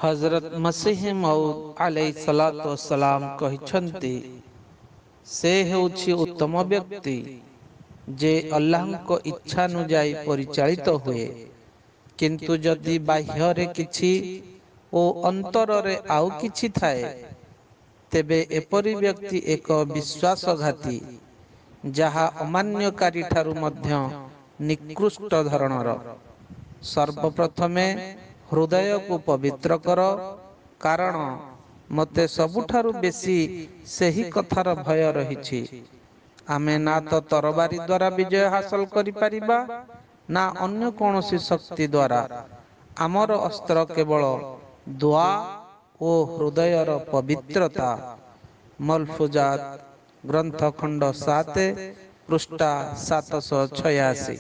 हजरत मसीह मौद अलैहिस्सलातु वस्सलाम कहिଛନ୍ତି से ହେଉଛି उत्तम व्यक्ति जे अल्लाहଙ୍କ इच्छानुଯାୟୀ परिचालित हुए, किंतु जदि बाह्ୟରେ କିଛି ଓ ଅନ୍ତରରେ ଆଉ କିଛି ଥାଏ ତେବେ ଏପରି ବ୍ୟକ୍ତି ଏକ ବିଶ୍ୱାସଘାତୀ, ଯାହା ଅମାନ୍ୟକାରୀ ଠାରୁ ମଧ୍ୟ ନିକୃଷ୍ଟ ଧରଣର। ସର୍ବପ୍ରଥମେ ହୃଦୟକୁ ପବିତ୍ର କର, କାରଣ ମୋତେ ସବୁଠାରୁ ବେଶୀ ସେହି କଥାର ଭୟ ରହିଛି। ଆମେ ନା ତ ତରବାରୀ ଦ୍ୱାରା ବିଜୟ ହାସଲ କରିପାରିବା, ନା ଅନ୍ୟ କୌଣସି ଶକ୍ତି ଦ୍ୱାରା। ଆମର ଅସ୍ତ୍ର କେବଳ ଦୁଆ ଓ ହୃଦୟର ପବିତ୍ରତା। ମଲଫୁଜାତ ଗ୍ରନ୍ଥ ଖଣ୍ଡ 7 ପୃଷ୍ଠା 786।